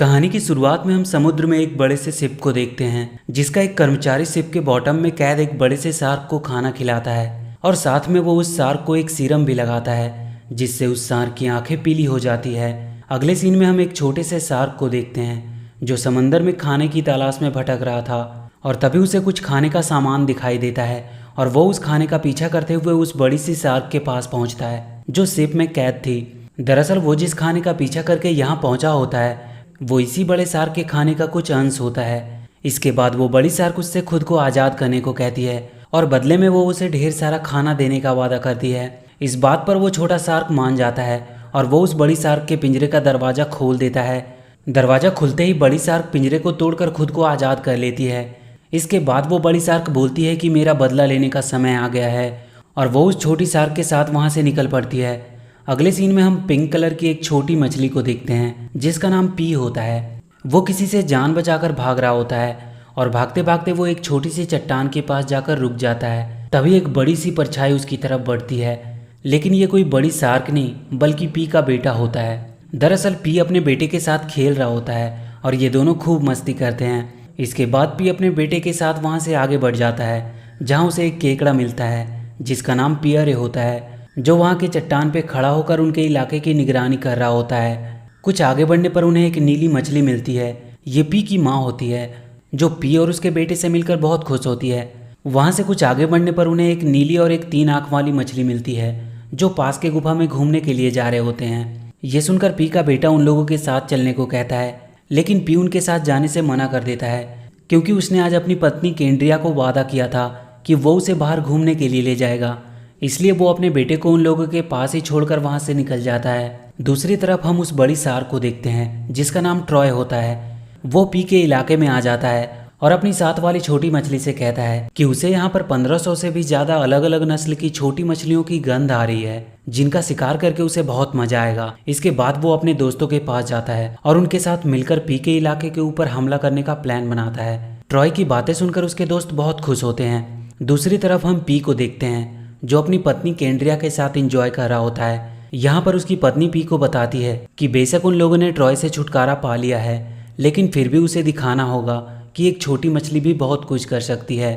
कहानी की शुरुआत में हम समुद्र में एक बड़े से शिप को देखते हैं, जिसका एक कर्मचारी शिप के बॉटम में कैद एक बड़े से शार्क को खाना खिलाता है और साथ में वो उस शार्क को एक सीरम भी लगाता है, जिससे उस शार्क की आंखें पीली हो जाती है। अगले सीन में हम एक छोटे से शार्क को देखते हैं जो समंदर में खाने की तलाश में भटक रहा था, और तभी उसे कुछ खाने का सामान दिखाई देता है और वो उस खाने का पीछा करते हुए उस बड़ी सी शार्क के पास पहुंचता है जो शिप में कैद थी। दरअसल वो जिस खाने का पीछा करके यहाँ पहुंचा होता है वो इसी बड़े शार्क के खाने का कुछ अंश होता है। इसके बाद वो बड़ी शार्क उससे खुद को आज़ाद करने को कहती है और बदले में वो उसे ढेर सारा खाना देने का वादा करती है। इस बात पर वो छोटा शार्क मान जाता है और वो उस बड़ी शार्क के पिंजरे का दरवाज़ा खोल देता है। दरवाज़ा खुलते ही बड़ी शार्क पिंजरे को तोड़कर खुद को आज़ाद कर लेती है। इसके बाद वो बड़ी शार्क बोलती है कि मेरा बदला लेने का समय आ गया है, और वो उस छोटी शार्क के साथ वहाँ से निकल पड़ती है। अगले सीन में हम पिंक कलर की एक छोटी मछली को देखते हैं जिसका नाम पी होता है। वो किसी से जान बचाकर भाग रहा होता है और भागते भागते वो एक छोटी सी चट्टान के पास जाकर रुक जाता है। तभी एक बड़ी सी परछाई उसकी तरफ बढ़ती है, लेकिन ये कोई बड़ी शार्क नहीं बल्कि पी का बेटा होता है। दरअसल पी अपने बेटे के साथ खेल रहा होता है और ये दोनों खूब मस्ती करते हैं। इसके बाद पी अपने बेटे के साथ वहाँ से आगे बढ़ जाता है, जहाँ उसे एक केकड़ा मिलता है जिसका नाम पियरे होता है, जो वहाँ के चट्टान पे खड़ा होकर उनके इलाके की निगरानी कर रहा होता है। कुछ आगे बढ़ने पर उन्हें एक नीली मछली मिलती है। ये पी की माँ होती है, जो पी और उसके बेटे से मिलकर बहुत खुश होती है। वहाँ से कुछ आगे बढ़ने पर उन्हें एक नीली और एक 3 आँख वाली मछली मिलती है, जो पास के गुफा में घूमने के लिए जा रहे होते हैं। ये सुनकर पी का बेटा उन लोगों के साथ चलने को कहता है, लेकिन पी उनके साथ जाने से मना कर देता है क्योंकि उसने आज अपनी पत्नी केंड्रिया को वादा किया था कि वो उसे बाहर घूमने के लिए ले जाएगा। इसलिए वो अपने बेटे को उन लोगों के पास ही छोड़कर वहाँ से निकल जाता है। दूसरी तरफ हम उस बड़ी शार्क को देखते हैं जिसका नाम ट्रॉय होता है। वो पी के इलाके में आ जाता है और अपनी साथ वाली छोटी मछली से कहता है कि उसे यहाँ पर 1500 से भी ज़्यादा अलग अलग नस्ल की छोटी मछलियों की गंध आ रही है, जिनका शिकार करके उसे बहुत मजा आएगा। इसके बाद वो अपने दोस्तों के पास जाता है और उनके साथ मिलकर पी के इलाके के ऊपर हमला करने का प्लान बनाता है। ट्रॉय की बातें सुनकर उसके दोस्त बहुत खुश होते हैं। दूसरी तरफ हम पी को देखते हैं जो अपनी पत्नी केंड्रिया के साथ एंजॉय कर रहा होता है। यहाँ पर उसकी पत्नी पी को बताती है कि बेशक उन लोगों ने ट्रॉय से छुटकारा पा लिया है, लेकिन फिर भी उसे दिखाना होगा कि एक छोटी मछली भी बहुत कुछ कर सकती है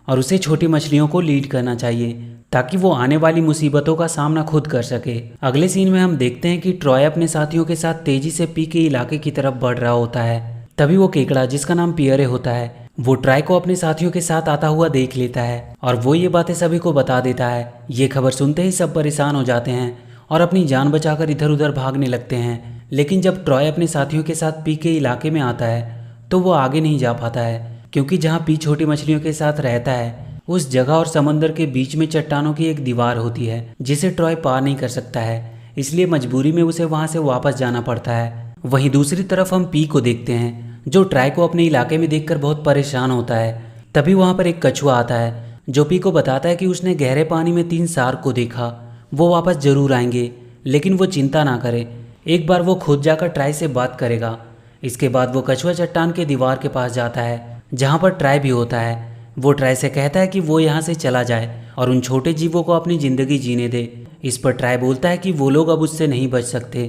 और उसे छोटी मछलियों को लीड करना चाहिए ताकि वो आने वाली मुसीबतों का सामना खुद कर सके। अगले सीन में हम देखते हैं कि ट्रॉय अपने साथियों के साथ तेजी से पी के इलाके की तरफ बढ़ रहा होता है। तभी वो केकड़ा जिसका नाम पियरे होता है वो ट्रॉय को अपने साथियों के साथ आता हुआ देख लेता है और वो ये बातें सभी को बता देता है। ये खबर सुनते ही सब परेशान हो जाते हैं और अपनी जान बचाकर इधर उधर भागने लगते हैं। लेकिन जब ट्रॉय अपने साथियों के साथ पी के इलाके में आता है तो वो आगे नहीं जा पाता है, क्योंकि जहाँ पी छोटी मछलियों के साथ रहता है उस जगह और समंदर के बीच में चट्टानों की एक दीवार होती है जिसे ट्रॉय पार नहीं कर सकता है। इसलिए मजबूरी में उसे वहाँ से वापस जाना पड़ता है। वहीं दूसरी तरफ हम पी को देखते हैं जो ट्रॉय को अपने इलाके में देखकर बहुत परेशान होता है। तभी वहाँ पर एक कछुआ आता है जो पी को बताता है कि उसने गहरे पानी में 3 शार्क को देखा, वो वापस जरूर आएंगे, लेकिन वो चिंता ना करे, एक बार वो खुद जाकर ट्रॉय से बात करेगा। इसके बाद वो कछुआ चट्टान के दीवार के पास जाता है जहाँ पर ट्रॉय भी होता है। वो ट्रॉय से कहता है कि वो यहाँ से चला जाए और उन छोटे जीवों को अपनी ज़िंदगी जीने दे। इस पर ट्रॉय बोलता है कि वो लोग अब उससे नहीं बच सकते,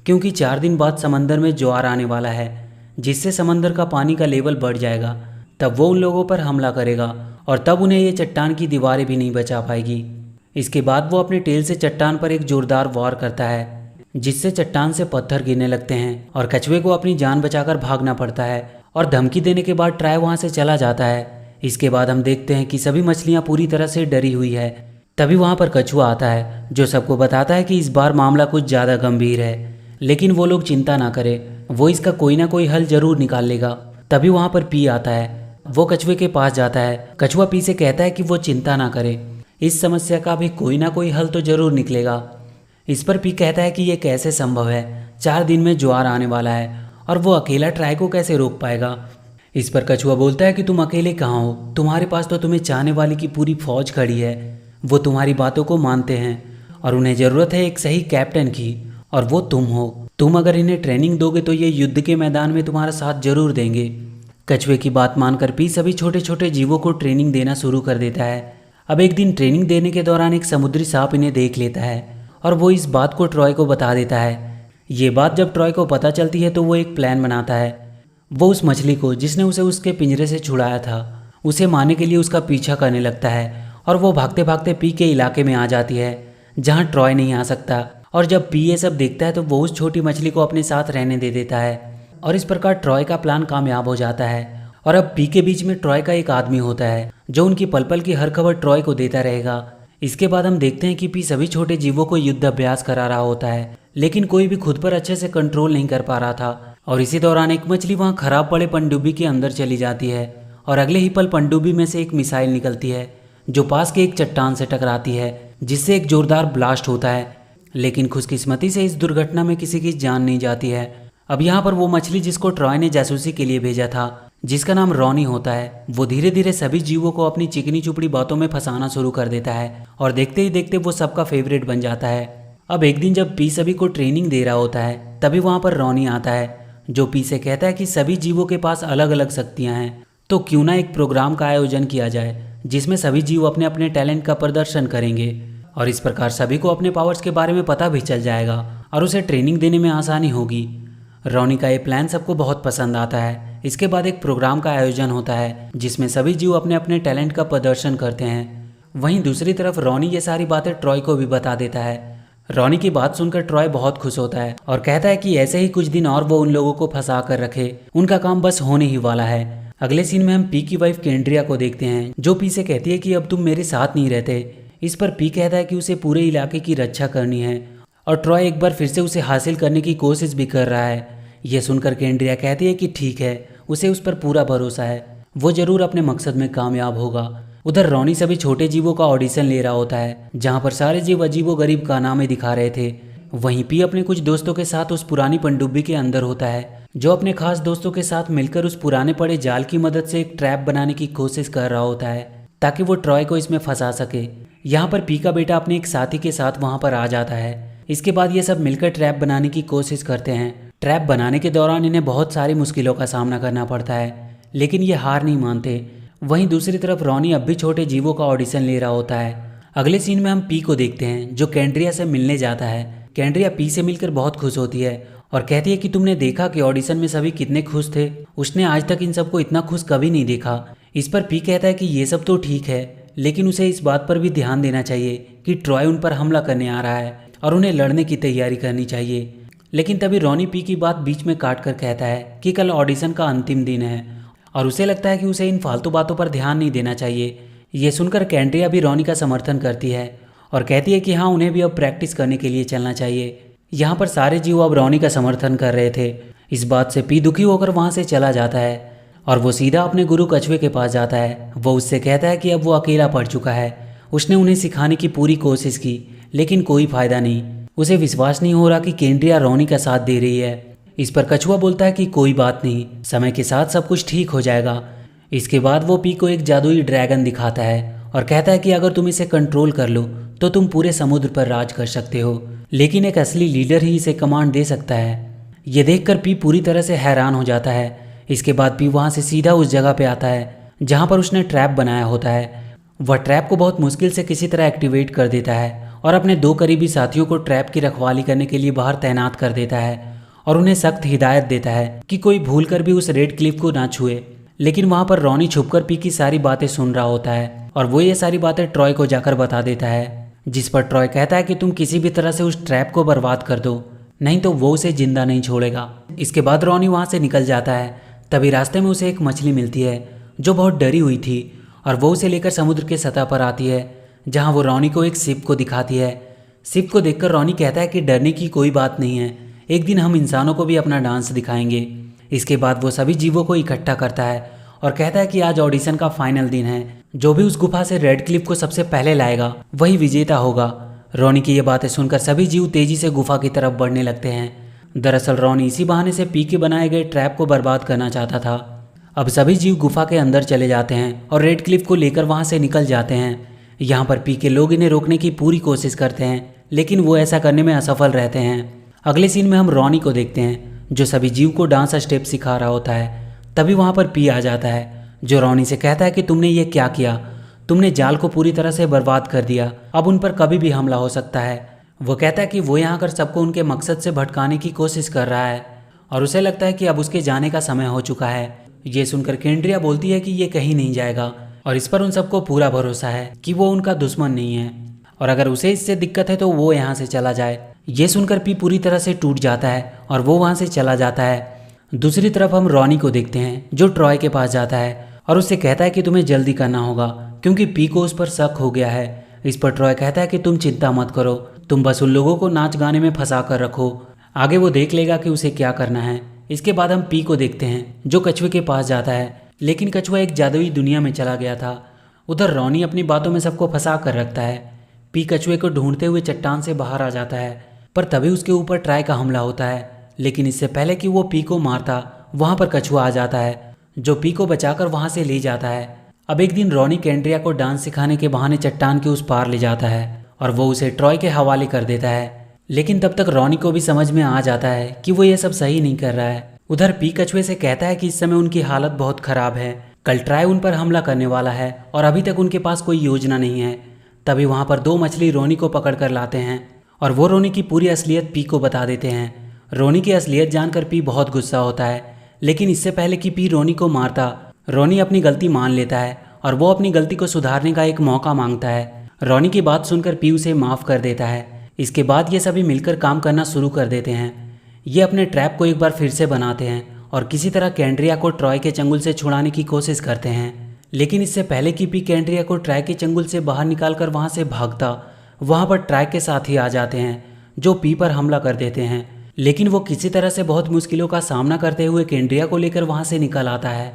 क्योंकि 4 दिन बाद समंदर में ज्वार आने वाला है, जिससे समंदर का पानी का लेवल बढ़ जाएगा। तब वो उन लोगों पर हमला करेगा और तब उन्हें ये चट्टान की दीवारें भी नहीं बचा पाएगी। इसके बाद वो अपने टेल से चट्टान पर एक जोरदार वार करता है, जिससे चट्टान से पत्थर गिरने लगते हैं और कछुए को अपनी जान बचाकर भागना पड़ता है। और धमकी देने के बाद ट्रॉय वहाँ से चला जाता है। इसके बाद हम देखते हैं कि सभी मछलियाँ पूरी तरह से डरी हुई है। तभी वहाँ पर कछुआ आता है जो सबको बताता है कि इस बार मामला कुछ ज़्यादा गंभीर है, लेकिन वो लोग चिंता ना करें, वो इसका कोई ना कोई हल जरूर निकाल लेगा। तभी वहाँ पर पी आता है। वो कछुए के पास जाता है। कछुआ पी से कहता है कि वो चिंता ना करे, इस समस्या का भी कोई ना कोई हल तो जरूर निकलेगा। इस पर पी कहता है कि ये कैसे संभव है, 4 दिन में ज्वार आने वाला है और वो अकेला ट्रॉय को कैसे रोक पाएगा। इस पर कछुआ बोलता है कि तुम अकेले कहाँ हो, तुम्हारे पास तो तुम्हें चाहने वाली की पूरी फौज खड़ी है, वो तुम्हारी बातों को मानते हैं और उन्हें ज़रूरत है एक सही कैप्टन की, और वो तुम हो। तुम अगर इन्हें ट्रेनिंग दोगे तो ये युद्ध के मैदान में तुम्हारा साथ जरूर देंगे। कछुए की बात मानकर पी सभी छोटे छोटे जीवों को ट्रेनिंग देना शुरू कर देता है। अब एक दिन ट्रेनिंग देने के दौरान एक समुद्री सांप इन्हें देख लेता है और वो इस बात को ट्रॉय को बता देता है। ये बात जब ट्रॉय को पता चलती है तो वो एक प्लान बनाता है। वो उस मछली को जिसने उसे उसके पिंजरे से छुड़ाया था उसे मारने के लिए उसका पीछा करने लगता है और वो भागते भागते पी के इलाके में आ जाती है जहाँ ट्रॉय नहीं आ सकता। और जब पी ये सब देखता है तो वो उस छोटी मछली को अपने साथ रहने दे देता है और इस प्रकार ट्रॉय का प्लान कामयाब हो जाता है। और अब पी के बीच में ट्रॉय का एक आदमी होता है जो उनकी पल पल की हर खबर ट्रॉय को देता रहेगा। इसके बाद हम देखते हैं कि पी सभी छोटे जीवों को युद्ध अभ्यास करा रहा होता है, लेकिन कोई भी खुद पर अच्छे से कंट्रोल नहीं कर पा रहा था। और इसी दौरान एक मछली वहाँ खराब पड़े पनडुब्बी के अंदर चली जाती है और अगले ही पल पनडुब्बी में से एक मिसाइल निकलती है जो पास के एक चट्टान से टकराती है जिससे एक जोरदार ब्लास्ट होता है। लेकिन खुशकिस्मती से इस दुर्घटना में किसी की जान नहीं जाती है। अब यहाँ पर वो मछली जिसको ट्रॉय ने जासूसी के लिए भेजा था, जिसका नाम रॉनी होता है, वो धीरे धीरे सभी जीवों को अपनी चिकनी चुपड़ी बातों में फंसाना शुरू कर देता है और देखते ही देखते वो सबका फेवरेट बन जाता है। अब एक दिन जब पी सभी को ट्रेनिंग दे रहा होता है तभी वहाँ पर रॉनी आता है जो पी से कहता है कि सभी जीवों के पास अलग अलग शक्तियाँ हैं, तो क्यों ना एक प्रोग्राम का आयोजन किया जाए जिसमें सभी जीव अपने अपने टैलेंट का प्रदर्शन करेंगे और इस प्रकार सभी को अपने पावर्स के बारे में पता भी चल जाएगा और उसे ट्रेनिंग देने में आसानी होगी। रॉनी का ये प्लान सबको बहुत पसंद आता है। इसके बाद एक प्रोग्राम का आयोजन होता है जिसमें सभी जीव अपने अपने टैलेंट का प्रदर्शन करते हैं। वहीं दूसरी तरफ रॉनी ये सारी बातें ट्रॉय को भी बता देता है। रॉनी की बात सुनकर ट्रॉय बहुत खुश होता है और कहता है कि ऐसे ही कुछ दिन और वो उन लोगों को फंसा कर रखे, उनका काम बस होने ही वाला है। अगले सीन में हम पी की वाइफ केंड्रिया को देखते हैं जो पी से कहती है कि अब तुम मेरे साथ नहीं रहते। इस पर पी कहता है कि उसे पूरे इलाके की रक्षा करनी है और ट्रॉय एक बार फिर से उसे हासिल करने की कोशिश भी कर रहा है। यह सुनकर केंड्रिया कहती है कि ठीक है, उसे उस पर पूरा भरोसा है, वो जरूर अपने मकसद में कामयाब होगा। उधर रॉनी सभी छोटे जीवों का ऑडिशन ले रहा होता है जहाँ पर सारे जीव अजीबो गरीब कारनामे दिखा रहे थे। वहीं पी अपने कुछ दोस्तों के साथ उस पुरानी पनडुब्बी के अंदर होता है जो अपने खास दोस्तों के साथ मिलकर उस पुराने पड़े जाल की मदद से एक ट्रैप बनाने की कोशिश कर रहा होता है ताकि वो ट्रॉय को इसमें फंसा सके। यहाँ पर पी का बेटा अपने एक साथी के साथ वहाँ पर आ जाता है। इसके बाद ये सब मिलकर ट्रैप बनाने की कोशिश करते हैं। ट्रैप बनाने के दौरान इन्हें बहुत सारी मुश्किलों का सामना करना पड़ता है, लेकिन ये हार नहीं मानते। वहीं दूसरी तरफ रॉनी अब भी छोटे जीवों का ऑडिशन ले रहा होता है। अगले सीन में हम पी को देखते हैं जो केंड्रिया से मिलने जाता है। केंड्रिया पी से मिलकर बहुत खुश होती है और कहती है कि तुमने देखा कि ऑडिशन में सभी कितने खुश थे, उसने आज तक इन सबको इतना खुश कभी नहीं देखा। इस पर पी कहता है कि ये सब तो ठीक है, लेकिन उसे इस बात पर भी ध्यान देना चाहिए कि ट्रॉय उन पर हमला करने आ रहा है और उन्हें लड़ने की तैयारी करनी चाहिए। लेकिन तभी रॉनी पी की बात बीच में काट कर कहता है कि कल ऑडिशन का अंतिम दिन है और उसे लगता है कि उसे इन फालतू बातों पर ध्यान नहीं देना चाहिए। ये सुनकर केंड्रिया भी रॉनी का समर्थन करती है और कहती है कि हाँ, उन्हें भी अब प्रैक्टिस करने के लिए चलना चाहिए। यहाँ पर सारे जीव अब रॉनी का समर्थन कर रहे थे। इस बात से पी दुखी होकर वहाँ से चला जाता है और वो सीधा अपने गुरु कछुए के पास जाता है। वो उससे कहता है कि अब वो अकेला पड़ चुका है। उसने उन्हें सिखाने की पूरी कोशिश की, लेकिन कोई फायदा नहीं। उसे विश्वास नहीं हो रहा कि केंड्रिया रॉनी का साथ दे रही है। इस पर कछुआ बोलता है कि कोई बात नहीं, समय के साथ सब कुछ ठीक हो जाएगा। इसके बाद वो पी को एक जादुई ड्रैगन दिखाता है और कहता है कि अगर तुम इसे कंट्रोल कर लो तो तुम पूरे समुद्र पर राज कर सकते हो, लेकिन एक असली लीडर ही इसे कमांड दे सकता है। ये देखकर पी पूरी तरह से हैरान हो जाता है। इसके बाद पी वहाँ से सीधा उस जगह पे आता है जहाँ पर उसने ट्रैप बनाया होता है। वह ट्रैप को बहुत मुश्किल से किसी तरह एक्टिवेट कर देता है और अपने 2 करीबी साथियों को ट्रैप की रखवाली करने के लिए बाहर तैनात कर देता है और उन्हें सख्त हिदायत देता है कि कोई भूल कर भी उस रेड क्लिफ को ना छुए। लेकिन वहाँ पर रॉनी छुपकर पी की सारी बातें सुन रहा होता है और वो ये सारी बातें ट्रॉय को जाकर बता देता है, जिस पर ट्रॉय कहता है कि तुम किसी भी तरह से उस ट्रैप को बर्बाद कर दो, नहीं तो वो उसे जिंदा नहीं छोड़ेगा। इसके बाद रॉनी वहाँ से निकल जाता है। तभी रास्ते में उसे एक मछली मिलती है जो बहुत डरी हुई थी और वो उसे लेकर समुद्र के सतह पर आती है जहाँ वो रॉनी को एक शिप को दिखाती है। शिप को देखकर रॉनी कहता है कि डरने की कोई बात नहीं है, एक दिन हम इंसानों को भी अपना डांस दिखाएंगे। इसके बाद वो सभी जीवों को इकट्ठा करता है और कहता है कि आज ऑडिशन का फाइनल दिन है, जो भी उस गुफा से रेड क्लिफ को सबसे पहले लाएगा वही विजेता होगा। रॉनी की ये बातें सुनकर सभी जीव तेजी से गुफा की तरफ बढ़ने लगते हैं। दरअसल रॉनी इसी बहाने से पी के बनाए गए ट्रैप को बर्बाद करना चाहता था। अब सभी जीव गुफा के अंदर चले जाते हैं और रेड क्लिफ को लेकर वहाँ से निकल जाते हैं। यहाँ पर पी के लोग इन्हें रोकने की पूरी कोशिश करते हैं, लेकिन वो ऐसा करने में असफल रहते हैं। अगले सीन में हम रॉनी को देखते हैं जो सभी जीव को डांस स्टेप सिखा रहा होता है। तभी वहाँ पर पी आ जाता है जो रॉनी से कहता है कि तुमने ये क्या किया, तुमने जाल को पूरी तरह से बर्बाद कर दिया, अब उन पर कभी भी हमला हो सकता है। वो कहता है कि वो यहाँ कर सबको उनके मकसद से भटकाने की कोशिश कर रहा है और उसे लगता है कि अब उसके जाने का समय हो चुका है। ये सुनकर केंड्रिया बोलती है कि ये कहीं नहीं जाएगा और इस पर उन सबको पूरा भरोसा है कि वो उनका दुश्मन नहीं है और अगर उसे इससे दिक्कत है तो वो यहाँ से चला जाए। ये सुनकर पी पूरी तरह से टूट जाता है और वो वहाँ से चला जाता है। दूसरी तरफ हम रॉनी को देखते हैं जो ट्रॉय के पास जाता है और उससे कहता है कि तुम्हें जल्दी करना होगा क्योंकि पी को उस पर शक हो गया है। इस पर ट्रॉय कहता है कि तुम चिंता मत करो, तुम बस उन लोगों को नाच गाने में फंसा कर रखो, आगे वो देख लेगा कि उसे क्या करना है। इसके बाद हम पी को देखते हैं जो कछुए के पास जाता है, लेकिन कछुआ एक जादुई दुनिया में चला गया था। उधर रॉनी अपनी बातों में सबको फंसा कर रखता है। पी कछुए को ढूंढते हुए चट्टान से बाहर आ जाता है, पर तभी उसके ऊपर ट्राई का हमला होता है। लेकिन इससे पहले कि वो पी को मारता वहाँ पर कछुआ आ जाता है जो पी को बचाकर वहाँ से ले जाता है। अब एक दिन रॉनी केंड्रिया को डांस सिखाने के बहाने चट्टान के उस पार ले जाता है और वो उसे ट्रॉय के हवाले कर देता है। लेकिन तब तक रॉनी को भी समझ में आ जाता है कि वो ये सब सही नहीं कर रहा है। उधर पी कछुए से कहता है कि इस समय उनकी हालत बहुत खराब है, कल ट्राई उन पर हमला करने वाला है और अभी तक उनके पास कोई योजना नहीं है। तभी वहाँ पर दो मछली रोनी को पकड़ कर लाते हैं और वो रोनी की पूरी असलियत पी को बता देते हैं। रोनी की असलियत जानकर पी बहुत गुस्सा होता है, लेकिन इससे पहले कि पी रोनी को मारता रोनी अपनी गलती मान लेता है और वो अपनी गलती को सुधारने का एक मौका मांगता है। रोनी की बात सुनकर पी उसे माफ़ कर देता है। इसके बाद ये सभी मिलकर काम करना शुरू कर देते हैं। ये अपने ट्रैप को एक बार फिर से बनाते हैं और किसी तरह केंड्रिया को ट्रॉय के चंगुल से छुड़ाने की कोशिश करते हैं। लेकिन इससे पहले कि पी केंड्रिया को ट्रॉय के चंगुल से बाहर निकालकर वहाँ से भागता, वहाँ पर ट्रॉय के साथ ही आ जाते हैं जो पी पर हमला कर देते हैं। लेकिन वो किसी तरह से बहुत मुश्किलों का सामना करते हुए केंड्रिया को लेकर वहाँ से निकल आता है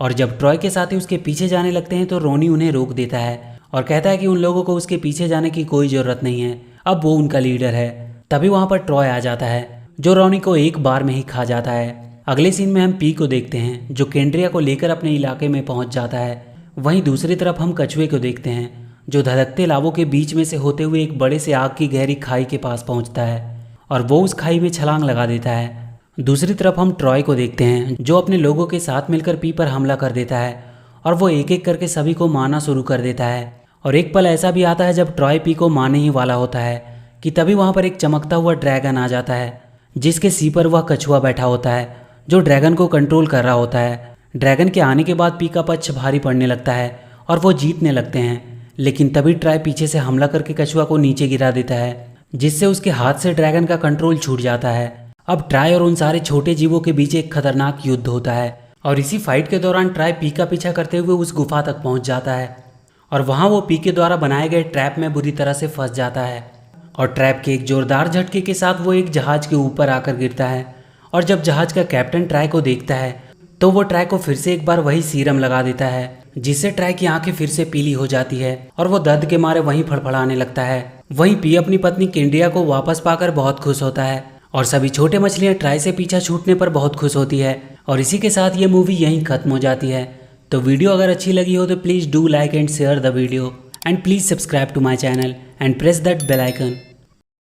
और जब ट्रॉय के साथी उसके पीछे जाने लगते हैं तो रोनी उन्हें रोक देता है और कहता है कि उन लोगों को उसके पीछे जाने की कोई ज़रूरत नहीं है, अब वो उनका लीडर है। तभी वहाँ पर ट्रॉय आ जाता है जो रोनी को एक बार में ही खा जाता है। अगले सीन में हम पी को देखते हैं जो केंड्रिया को लेकर अपने इलाके में पहुँच जाता है। वहीं दूसरी तरफ हम कछुए को देखते हैं जो धधकते लावों के बीच में से होते हुए एक बड़े से आग की गहरी खाई के पास पहुँचता है और वो उस खाई में छलांग लगा देता है। दूसरी तरफ हम ट्रॉय को देखते हैं जो अपने लोगों के साथ मिलकर पी पर हमला कर देता है और वो एक एक करके सभी को मारना शुरू कर देता है। और एक पल ऐसा भी आता है जब ट्रॉय पी को मारने ही वाला होता है कि तभी वहाँ पर एक चमकता हुआ ड्रैगन आ जाता है जिसके सी पर वह कछुआ बैठा होता है जो ड्रैगन को कंट्रोल कर रहा होता है। ड्रैगन के आने के बाद पी का पक्ष भारी पड़ने लगता है और वो जीतने लगते हैं। लेकिन तभी ट्रॉय पीछे से हमला करके कछुआ को नीचे गिरा देता है जिससे उसके हाथ से ड्रैगन का कंट्रोल छूट जाता है। अब ट्राई और उन सारे छोटे जीवों के बीच एक खतरनाक युद्ध होता है और इसी फाइट के दौरान ट्राई पी का पीछा करते हुए उस गुफा तक पहुंच जाता है और वहां वो पी के द्वारा बनाए गए ट्रैप में बुरी तरह से फंस जाता है और ट्रैप के एक जोरदार झटके के साथ वो एक जहाज के ऊपर आकर गिरता है। और जब जहाज का कैप्टन ट्राई को देखता है तो वो ट्राई को फिर से एक बार वही सीरम लगा देता है जिससे ट्राई की आंखें फिर से पीली हो जाती है और वो दर्द के मारे वहीं फड़फड़ाने लगता है। वहीं पी अपनी पत्नी केंड्रिया को वापस पाकर बहुत खुश होता है और सभी छोटे मछलियां ट्राई से पीछा छूटने पर बहुत खुश होती है। और इसी के साथ ये मूवी यहीं खत्म हो जाती है। तो वीडियो अगर अच्छी लगी हो तो please do like and share the video and please subscribe to my channel and press that bell icon.